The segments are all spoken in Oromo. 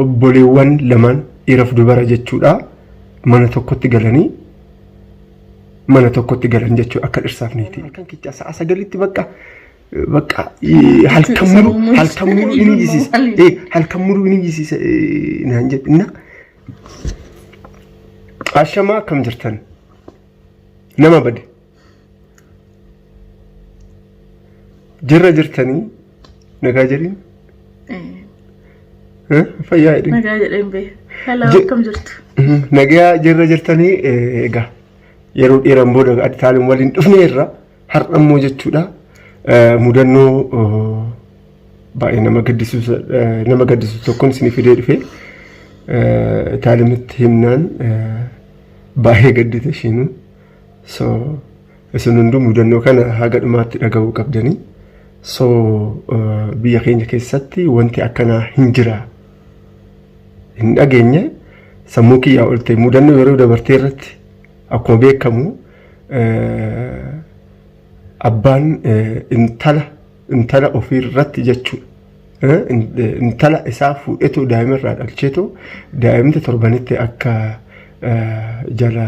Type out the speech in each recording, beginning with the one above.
obboleewwan lamaan dhiiraaf dubara jechuudha mana tokkotti galanii mana tokkotti galan jechuudha akka dhirsaaf niitii. Kan kichaa sa'a sagalitti bakka halkan mulu ini jisiisa halkan mulu ini jisiisa naan jedhina. Ashamaa akkam jirtan nama bade jirra jirtanii nagaa jedhin fayyaa jedhin nagaa jedhin bee hello akkam jirtu nagaa jirra jirtanii egaa yeroo dheeraan booda aditaaleen waliin dhufneerra har'ammoo jechuudha mudannoo baay'ee nama gaddisiisu tokkoon isinii fidee dhufe taalimitti himnaan baay'ee gaddite ishiinu so isin hunduu mudannoo kana haga dhumaatti dhaga'uu qabdanii so biyya keenya keessatti wanti akkanaa hin jira hin dhageenye sammuu kiyyaa ol ta'e mudannoo yeroo dabartee irratti akkuma beekamu abbaan intala ofii irratti jechuudha intala isaa fuudhetu daa'ima irraa dhalcheetu daa'imti torbanitti akka jala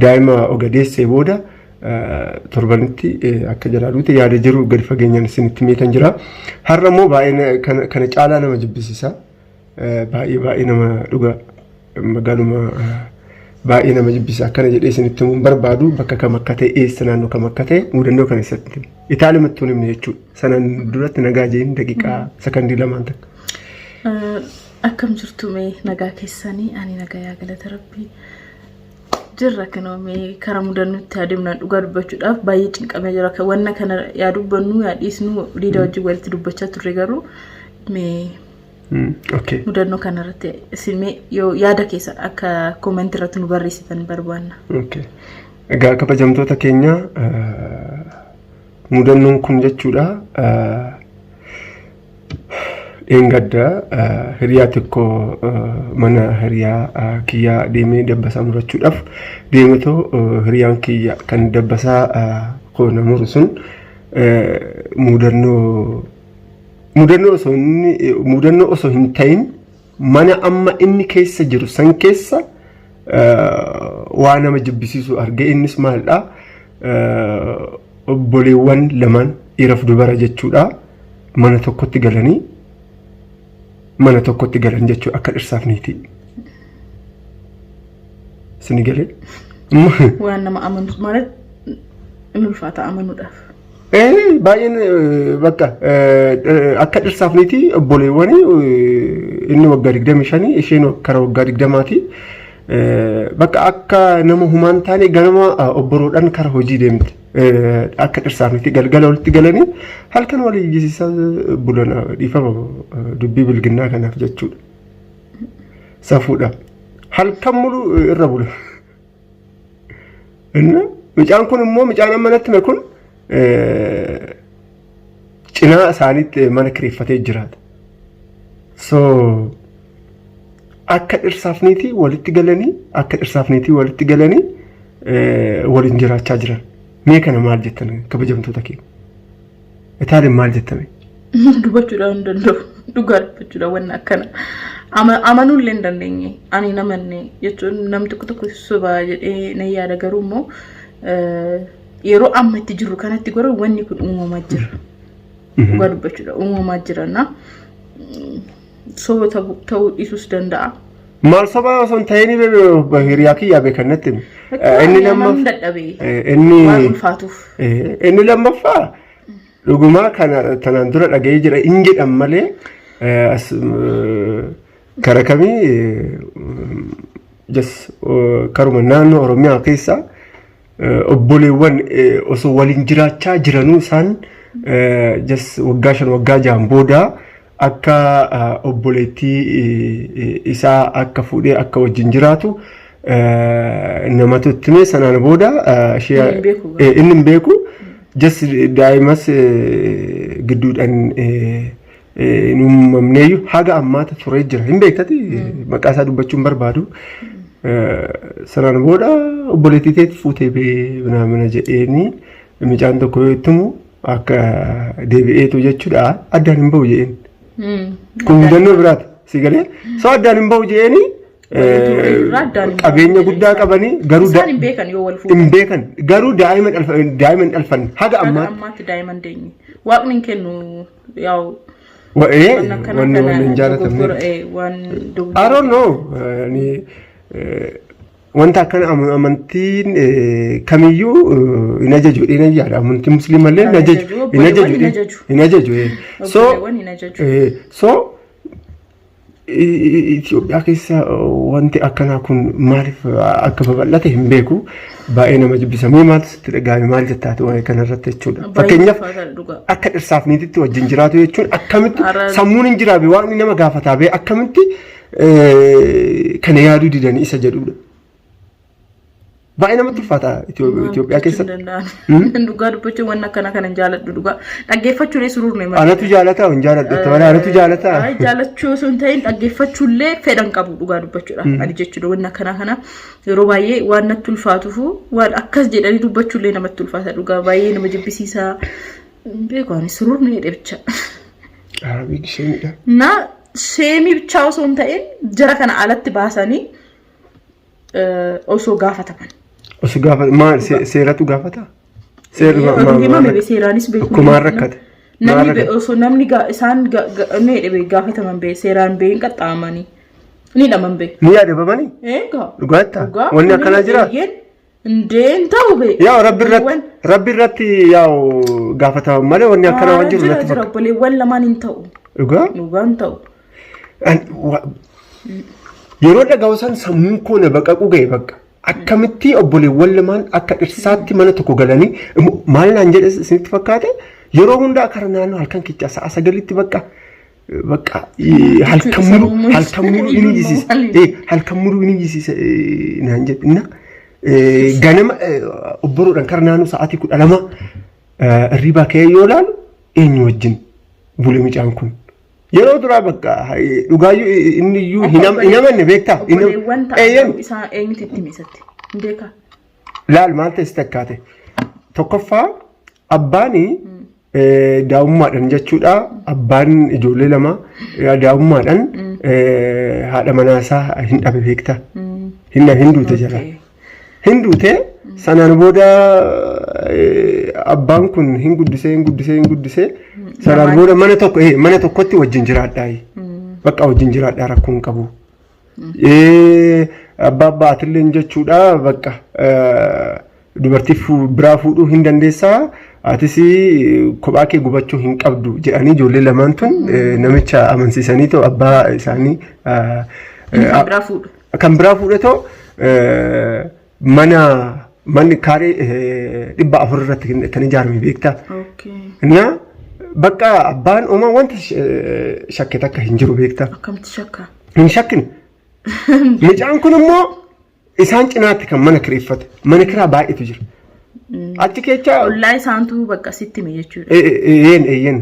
daa'ima ogadeessee booda torbanitti akka jalaaluuti yaada jiru gadi fageenyaan isinitti meetan jira. Har'a immoo baay'ee kana caalaa nama jibbisiisa. Baay'ee nama dhuga magaaluma baay'ee nama jibbisa akkana jedhee isinitti himuun barbaadu bakka kam akka ta'e eessa naannoo kam akka ta'e mudannoo kana isatti Itaaliyaatti himne jechuudha. Sanaan duratti nagaa jeen daqiiqaa sakandii lamaan takka. Akkam jirtu mee nagaa keessanii ani nagaa yaa galata rabbii. Jirra kanoo mee karaa mudannootti adeemnaan dhugaa dubbachuudhaaf baay'ee cinqamee jira. Wanna kana yaa dubbannu yaa dhiisnu liida wajjin walitti dubbachaa turre garuu mee okay. Mudannoo kanarratti isin mee yoo yaada keessa akka koomentii irratti nu barreessitan barbaanna. Okay. Egaa kabajamtoota keenya mudannoon kun jechuudha Engadda hiriyaa tokko mana hiriyaa kiyyaa deemee dabbasaa murachuudhaaf deemetoo hiriyaan kiyya kan dabbasaa koona muru sun mudannoo osoo hin ta'in mana amma inni keessa jiru san keessa waa nama jibbisiisu argee innis maalidha obboleewwan lamaan dhiiraaf dubara jechuudha mana tokkotti galanii mana tokkotti galan jechuudha akka dhirsaaf niitii. Sini galee? Waan nama amanu malee inni ulfaata amanuudhaaf. Baay'een bakka akka dhirsaaf niitii obboleewwanii inni waggaa 25 isheen karaa waggaa 20ti. Bakka akka nama humaan taane ganama obboroodhaan karaa hojii deemte. Akka dhirsaaf niitii galgala walitti galanii halkan walii jisiisaa bulana dhiifama dubbii bilginnaa kanaaf jechuudha. Safuudha. Halkan mulu irra bula. Mucaan kun immoo mucaan amma natti hime kun cinaa isaaniitti mana kireeffatee jiraata. So akka dhirsaaf niitii walitti galanii waliin jiraachaa jiran. Mee kana maal jettan kabajamtoota keenya? Itaalin maal jettame? Dubbachuudhaan hin danda'u. Dhugaa dubbachuudhaan wanna akkana. Amanuu illee hin dandeenye. Ani namanne jechuun namni tokko sobaa jedhee na yaada garuu immoo yeroo amma itti jirru kanatti garuu wanni kun uumamaa jira. Dhugaa dubbachuudhaan uumamaa jira. Soba ta'uu dhiisuus danda'a. Maal sobaa osoo hin ta'in hiriyaa kiyyaa beekannatti inni lammaffaa dhugumaa kana tanaan dura dhaga'ee jira hin jedhan malee kara kamii karuma naannoo Oromiyaa keessa obboleewwan osoo waliin jiraachaa jiranuu isaan waggaa 5 waggaa 6 booda akka obboleettii isaa akka fuudhee akka wajjin jiraatu namatu itti mee sanaan booda inni hin beeku daa'imas gidduudhaan uumamneeyyu haga ammaata turee jira hin beektati maqaa isaa dubbachuun barbaadu sanaan booda obboleettii teetti fuutee mana jedheeni mucaan tokko yoo ittimu akka deebi'eetu jechuudha addaan hin bahu jedheen kun hubannoo biraati si galee soo addaan hin bahu jeeni qabeenya guddaa qabanii garuu hin beekan garuu daa'iman dhalfan haga ammaatti daa'iman deenye waaqni hin kennu yaa'u wanni hin jaalatamne I don't know wanta akkana amantiin kamiyyuu hin ajaju hin yaada amantiin musliimallee hin ajaju so Itoophiyaa keessa wanti akkanaa kun maaliif akka babal'ate hin beeku baay'ee nama jibbisa maaltu sitti dhagahame maal jettaati waan kanarratti jechuudha fakkeenyaaf akka dhirsaaf niititti wajjin jiraatu jechuun akkamitti sammuun hin jiraabe waaqni nama gaafataa bee akkamitti kana yaaduu didanii isa jedhudha. Baay'ee namatti ulfaata Itoophiyaa keessatti. Dhugaa dubbachuun waan akkana kana hin jaaladhu dhugaa dhaggeeffachuulee suruurne malee. Anatu jaalataa hin jaaladhu tabaraa anatu jaalataa. Jaalachuu osoo hin ta'in dhaggeeffachuulee fedhan qabu dhugaa dubbachuudha. Ani jechuudha waan akkana kana yeroo baay'ee waan natti ulfaatufu waan akkas jedhanii dubbachuulee namatti ulfaata dhugaa baay'ee nama jibbisiisaa beeku ani suruurne jedhe bicha. Arabii gisheemidha. Na sheemii bichaa osoo hin ta'in jara kana alatti baasanii osoo gaafataman. Osoo gaafata maal seeratu gaafata? Seeraanis beeku. Kumaan rakkate. Namni isaan gaafataman bee seeraan bee hin qaxxaamanii ni dhaman bee. Ni yaadabamanii? Dhugaattaa? Wanni akkanaa jira? Indeen ta'u bee. Yaa rabbi irratti yaa gaafataman malee wanni akkanaa waan jiru natti fakkaata. Obboleewwan lamaan hin ta'u. Dhugaa? Dhugaan ta'u. Yeroo dhagahu san sammuun koo na baqaquu ga'e bakka akkamitti obboleewwan lamaan akka dhirsaatti mana tokko galanii maal naan jedhe isinitti fakkaate yeroo hundaa karaa naannoo halkan kichaa sa'a sagalitti bakka halkan muruu inni jisiisa naan jedhe ganama obboroodhaan karaa naannoo sa'aatii 12 irriibaa ka'ee yoo ilaalu eenyu wajjin bule mucaan kun. Yeroo duraa bakka dhugaayyuu inni iyyuu hin amanne beektaa? Isaa eenyutu itti miisatti? Hin beekaa? Laal maal ta'e sitti akkaate? Tokkoffaa abbaan daa'ummaadhaan jechuudha. Abbaan ijoollee lama daa'ummaadhaan haadha manaasaa hin dhabe beektaa? Hin duute jira. Hin duute sanaan booda abbaan kun hin guddisee sanaan booda mana tokkotti wajjin jiraadhaa bakka wajjin jiraadhaa rakkoon qabu abbaa atillee jechuudha bakka dubartii biraa fuudhuu hin dandeessaa atis kophaa kee gubachuu hin qabdu jedhanii ijoollee lamaan tun namicha amansiisanii ta'u abbaa isaanii kan biraa fuudhe ta'u manni kaaree 400 irratti kan ijaarame beektaa. Innaa bakka abbaan uumaa wanta shakke takka hin jiru beektaa. Akkamitti shakka? Hin shakkine. Mucaan kun immoo isaan cinaatti kan mana kireeffate. Mana kiraa baay'eetu jira. Achi keessa. Ollaa isaantu bakka sitti hime jechuudha. Eeyyen.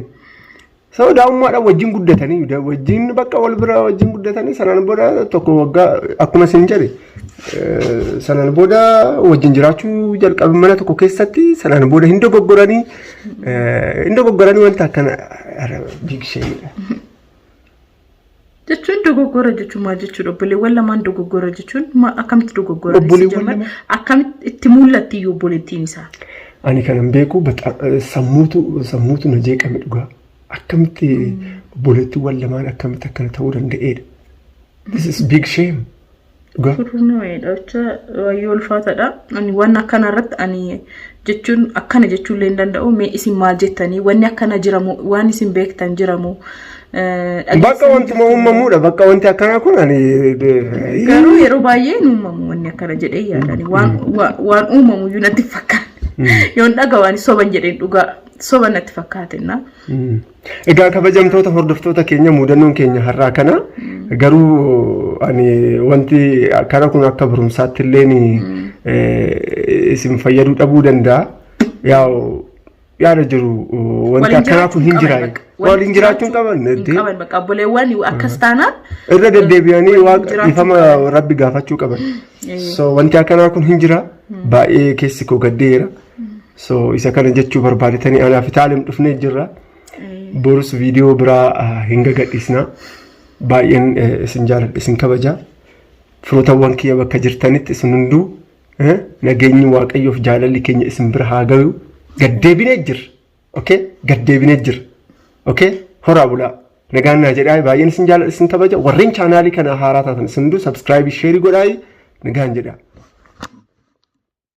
Sababa daa'ummaadhaan wajjin guddatanii wajjin bakka wal bira wajjin guddatanii sanaan booda tokko waggaa akkuma isin jedhe sanaan booda wajjin jiraachuu jalqabe mana tokko keessatti sanaan booda hin dogoggoranii wanta akkana biigsheedha. Jechuun dogoggora jechuun maal jechuudha? Obboleewwan lamaan dogoggora jechuun akkamitti dogoggora? Akkamitti itti mul'atti obboleettiin isaa? Ani kanan beeku sammuutu na jeeqame dhugaa. Akkamitti obboleettiiwwan lamaan akkamitti akkana ta'uu danda'eedha. This is big shame. Dhugaa. Kurnoodha jecha wayyoo ulfaataadha. Ani waan akkana irratti ani jechuun akkana jechuullee hin danda'u. Mee isin maal jettanii wanni akkana jiramu waan isin beektan jiramu. Bakka wanti uumamuudha. Bakka wanti akkanaa kun ani. Garuu yeroo baay'ee hin uumamu wanni akkana jedhee yaadani. Waan uumamu iyyuu natti fakkaata. Yoon dhagawaan soban jedheen dhugaa. Soba natti fakkaatenna. Egaa kabajamtoota hordoftoota keenya muudannoon keenya har'aa kana garuu ani wanti akkana kun akka barumsaatti illee isin fayyaduu dhabuu danda'a. Yaada jiru wanti akkanaa kun hin jiraa. Waliin jiraachuun qaban. Qaban bakka obboleewwan akkas taanaan. Irra deddeebi'anii ifama rabbi gaafachuu qaban. So wanti akkanaa kun hin jira. Baay'ee keessi koo gaddeera. So isa kana jechuu barbaadetanii anaaf taalim dhufnee jirra. borus viidiyoo biraa hin gadhiisna. Baay'een isin jaaladha isin kabaja. Firootawwan kiyya bakka jirtanitti isin hunduu nageenyi waaqayyoof jaalalli keenya isin bira haa gahu. Gaddeebinee jira. Okay? Gaddeebinee jira. Okay? Horaa bulaa. Nagaan naa jedhaa baay'een isin jaaladha isin kabaja. Warreen chaanaalii kana haaraa taatan isin hunduu subscribe share godhaa. Nagaan jedhaa.